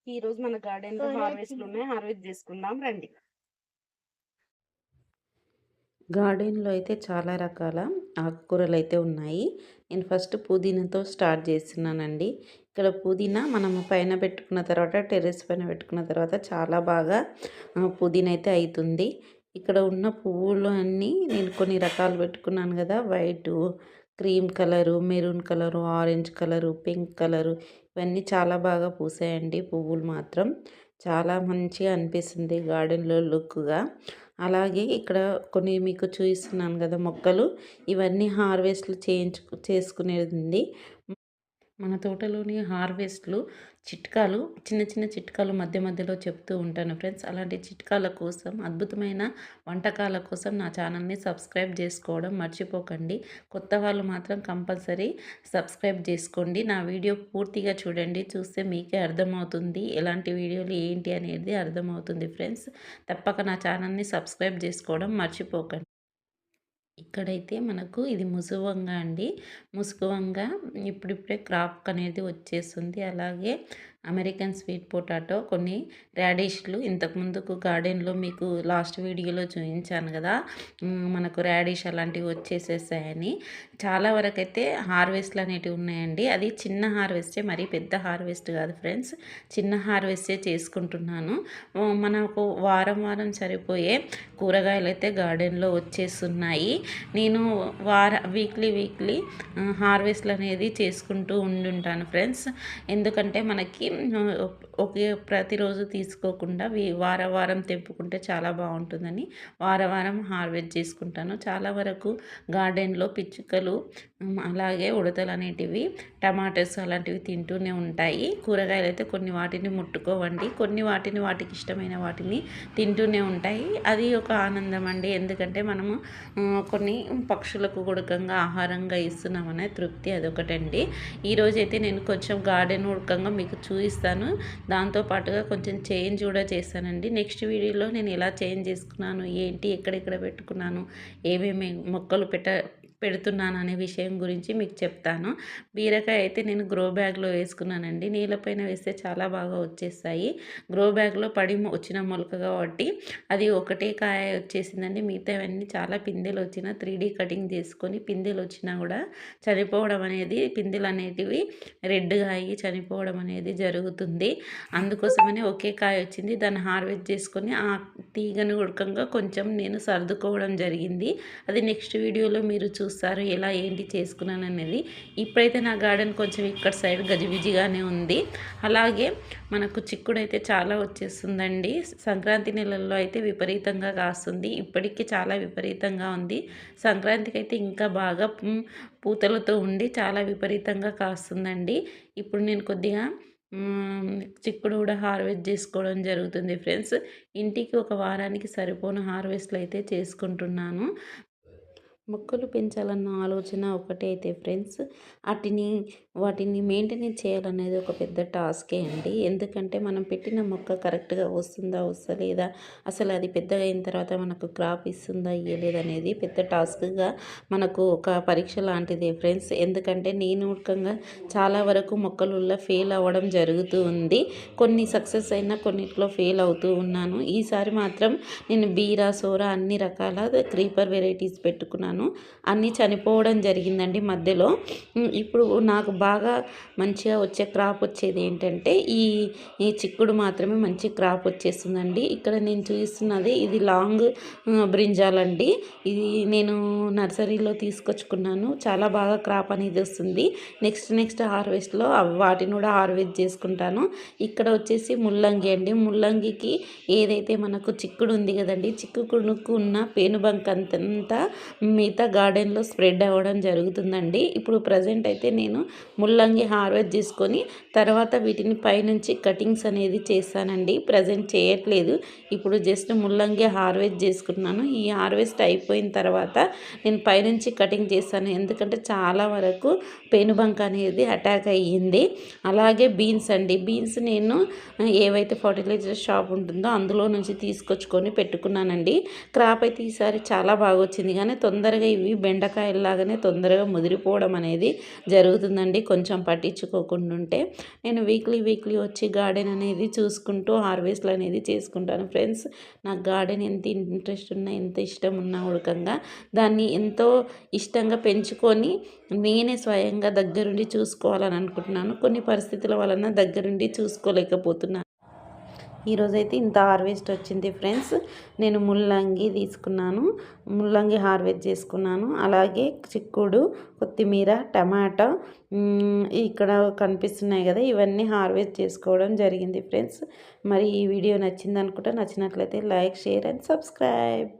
ఈ రోజు మన గార్డెన్‌లో హార్వెస్ట్‌లున్నాయి. హార్వెస్ట్ చేసుకుందాం రండి. గార్డెన్‌లో అయితే చాలా రకాల ఆకుకూరలైతే ఉన్నాయి. నేను ఫస్ట్ పుదీనాతో స్టార్ట్ చేస్తున్నానండి. ఇక్కడ పుదీనా మనము పైన పెట్టుకున్న తర్వాత టెర్రస్ పైన పెట్టుకున్న తర్వాత చాలా బాగా పుదీనా అయితే అయితుంది. ఇక్కడ ఉన్న పువ్వులు అన్నీ నేను కొన్ని రకాలు పెట్టుకున్నాను కదా! White, cream colour, maroon colour, orange colour, pink colour ఇవన్నీ చాలా బాగా పూసాయండి పువ్వులు మాత్రం. చాలా మంచిగా అనిపిస్తుంది గార్డెన్‌లో లుక్‌గా. అలాగే ఇక్కడ కొన్ని మీకు చూపిస్తున్నాను కదా మొక్కలు. ఇవన్నీ హార్వెస్ట్లు చేసుకునేది ఉంది. మన తోటలోని హార్వెస్ట్లు చిట్కాలు చిన్న చిన్న చిట్కాలు మధ్య మధ్యలో చెప్తూ ఉంటాను ఫ్రెండ్స్. అలాంటి చిట్కాల కోసం అద్భుతమైన వంటకాల కోసం నా ఛానల్ని సబ్స్క్రైబ్ చేసుకోవడం మర్చిపోకండి. కొత్త వాళ్ళు మాత్రం కంపల్సరీ సబ్స్క్రైబ్ చేసుకోండి. నా వీడియో పూర్తిగా చూడండి. చూస్తే మీకే అర్థమవుతుంది ఎలాంటి వీడియోలు ఏంటి అనేది అర్థమవుతుంది ఫ్రెండ్స్. తప్పక నా ఛానల్ని సబ్స్క్రైబ్ చేసుకోవడం మర్చిపోకండి. ఇక్కడైతే మనకు ఇది ముసువంగ అండి. ముసుగువంగ ఇప్పుడిప్పుడే క్రాప్ అనేది వచ్చేస్తుంది. అలాగే అమెరికన్ స్వీట్ పొటాటో, కొన్ని రాడిష్‌లు ఇంతకుముందుకు గార్డెన్‌లో మీకు లాస్ట్ వీడియోలో చూయించాను కదా! మనకు రాడిష్ అలాంటివి వచ్చేసేసాయని. చాలా వరకైతే హార్వెస్ట్‌లు అనేటివి ఉన్నాయండి. అది చిన్న హార్వెస్టే, మరీ పెద్ద హార్వెస్ట్ కాదు ఫ్రెండ్స్. చిన్న హార్వెస్టే చేసుకుంటున్నాను. మనకు వారం వారం సరిపోయే కూరగాయలైతే గార్డెన్‌లో వచ్చేస్తున్నాయి. నేను వీక్లీ హార్వెస్ట్లు అనేది చేసుకుంటూ ఉండుంటాను ఫ్రెండ్స్. ఎందుకంటే మనకి ప్రతిరోజు తీసుకోకుండా వారం తెంపుకుంటే చాలా బాగుంటుందని వారం హార్వెస్ట్ చేసుకుంటాను. చాలా వరకు గార్డెన్లో పిచ్చుకలు అలాగే ఉడతలు అనేటివి టమాటోస్ అలాంటివి తింటూనే ఉంటాయి. కూరగాయలు అయితే కొన్ని వాటిని ముట్టుకోవండి, కొన్ని వాటికి ఇష్టమైన వాటిని తింటూనే ఉంటాయి. అది ఒక ఆనందం అండి. ఎందుకంటే మనము కొన్ని పక్షులకు ఉడకంగా ఆహారంగా ఇస్తున్నామనే తృప్తి అదొకటండి. ఈరోజైతే నేను కొంచెం గార్డెన్ ఉడకంగా మీకు చూపిస్తాను. దాంతోపాటుగా కొంచెం చేంజ్ కూడా చేస్తానండి. నెక్స్ట్ వీడియోలో నేను ఎలా చేంజ్ చేసుకున్నాను, ఏంటి, ఎక్కడెక్కడ పెట్టుకున్నాను, ఏమేమి మొక్కలు పెడుతున్నాను అనే విషయం గురించి మీకు చెప్తాను. బీరకాయ అయితే నేను గ్రో బ్యాగ్లో వేసుకున్నానండి. నీళ్ళపైన వేస్తే చాలా బాగా వచ్చేస్తాయి. గ్రో బ్యాగ్లో పడి వచ్చిన మొలక కాబట్టి అది ఒకటే కాయ వచ్చేసిందండి. మిగతావన్నీ చాలా పిందెలు వచ్చిన 3D కటింగ్ చేసుకొని పిందెలు వచ్చినా కూడా చనిపోవడం అనేది, పిందెలు అనేటివి రెడ్గా అయ్యి చనిపోవడం అనేది జరుగుతుంది. అందుకోసమని ఒకే కాయ వచ్చింది. దాన్ని హార్వెస్ట్ చేసుకొని ఆ తీగను ఉడకంగా కొంచెం నేను సర్దుకోవడం జరిగింది. అది నెక్స్ట్ వీడియోలో మీరు చూస్తారు ఎలా ఏంటి చేసుకున్నాను అనేది. ఇప్పుడైతే నా గార్డెన్ కొంచెం ఇక్కడ సైడ్ గజిబిజిగానే ఉంది. అలాగే మనకు చిక్కుడైతే చాలా వచ్చేస్తుందండి. సంక్రాంతి నెలల్లో అయితే విపరీతంగా కాస్తుంది. ఇప్పటికీ చాలా విపరీతంగా ఉంది. సంక్రాంతికి అయితే ఇంకా బాగా పూతలతో ఉండి చాలా విపరీతంగా కాస్తుందండి. ఇప్పుడు నేను కొద్దిగా చిక్కుడు కూడా హార్వెస్ట్ చేసుకోవడం జరుగుతుంది ఫ్రెండ్స్. ఇంటికి ఒక వారానికి సరిపోను హార్వెస్ట్లు అయితే చేసుకుంటున్నాను. మొక్కలు పెంచాలన్న ఆలోచన ఒకటే అయితే ఫ్రెండ్స్, వాటిని మెయింటెనెన్స్ చేయాలనేది ఒక పెద్ద టాస్కే అండి. ఎందుకంటే మనం పెట్టిన మొక్క కరెక్ట్గా వస్తుందా వస్తలేదా, అసలు అది పెద్దగా అయిన తర్వాత మనకు క్రాప్ ఇస్తుందా ఇయ్యలేదా అనేది పెద్ద టాస్క్గా మనకు ఒక పరీక్ష లాంటిదే ఫ్రెండ్స్. ఎందుకంటే నేను ముఖ్యంగా చాలా వరకు మొక్కలలో ఫెయిల్ అవ్వడం జరుగుతూ ఉంది. కొన్ని సక్సెస్ అయినా కొన్నిట్లో ఫెయిల్ అవుతూ ఉన్నాను. ఈసారి మాత్రం నేను బీరా, సోరా అన్ని రకాల క్రీపర్ వెరైటీస్ పెట్టుకున్నాను. అన్నీ చనిపోవడం జరిగిందండి మధ్యలో. ఇప్పుడు నాకు బాగా మంచిగా వచ్చే క్రాప్ వచ్చేది ఏంటంటే ఈ చిక్కుడు మాత్రమే మంచి క్రాప్ వచ్చేస్తుందండి. ఇక్కడ నేను చూస్తున్నది ఇది లాంగ్ బ్రింజాల్ అండి. ఇది నేను నర్సరీలో తీసుకొచ్చుకున్నాను. చాలా బాగా క్రాప్ అనేది వస్తుంది. నెక్స్ట్ హార్వెస్ట్లో వాటిని కూడా హార్వెస్ట్ చేసుకుంటాను. ఇక్కడ వచ్చేసి ముల్లంగి అండి. ముల్లంగికి ఏదైతే మనకు చిక్కుడు ఉంది కదండి, చిక్కుడుకు ఉన్న పేనుబంక అంతా మిగతా గార్డెన్లో స్ప్రెడ్ అవ్వడం జరుగుతుందండి. ఇప్పుడు ప్రజెంట్ అయితే నేను ముల్లంగి హార్వెస్ట్ చేసుకొని తర్వాత వీటిని పైనుంచి కటింగ్స్ అనేది చేస్తానండి. ప్రజెంట్ చేయట్లేదు. ఇప్పుడు జస్ట్ ముల్లంగి హార్వెస్ట్ చేసుకున్నాను. ఈ హార్వెస్ట్ అయిపోయిన తర్వాత నేను పైనుంచి కటింగ్ చేస్తాను. ఎందుకంటే చాలా వరకు పేనుబంక అనేది అటాక్ అయ్యింది. అలాగే బీన్స్ అండి. బీన్స్ నేను ఏవైతే ఫర్టిలైజర్ షాప్ ఉంటుందో అందులో నుంచి తీసుకొచ్చుకొని పెట్టుకున్నానండి. క్రాప్ అయితే ఈసారి చాలా బాగా వచ్చింది. కానీ తొందరగా ఇవి బెండకాయలాగానే తొందరగా ముదిరిపోవడం అనేది జరుగుతుందండి. కొంచెం పట్టించుకోకుండా ఉంటే నేను వీక్లీ వచ్చి గార్డెన్ అనేది చూసుకుంటూ హార్వెస్ట్లు అనేది చేసుకుంటాను ఫ్రెండ్స్. నాకు గార్డెన్ ఎంత ఇంట్రెస్ట్ ఉన్నా ఎంత ఇష్టం ఉన్నా ఉడకంగా దాన్ని ఎంతో ఇష్టంగా పెంచుకొని నేనే స్వయంగా దగ్గరుండి చూసుకోవాలని అనుకుంటున్నాను. కొన్ని పరిస్థితుల వలన దగ్గరుండి చూసుకోలేకపోతున్నాను. ఈరోజైతే ఇంత హార్వెస్ట్ వచ్చింది ఫ్రెండ్స్. నేను ముల్లంగి తీసుకున్నాను, ముల్లంగి హార్వెస్ట్ చేసుకున్నాను. అలాగే చిక్కుడు, కొత్తిమీర, టమాటా ఇక్కడ కనిపిస్తున్నాయి కదా, ఇవన్నీ హార్వెస్ట్ చేసుకోవడం జరిగింది ఫ్రెండ్స్. మరి ఈ వీడియో నచ్చింది అనుకుంటా. నచ్చినట్లయితే లైక్, షేర్ అండ్ సబ్స్క్రైబ్.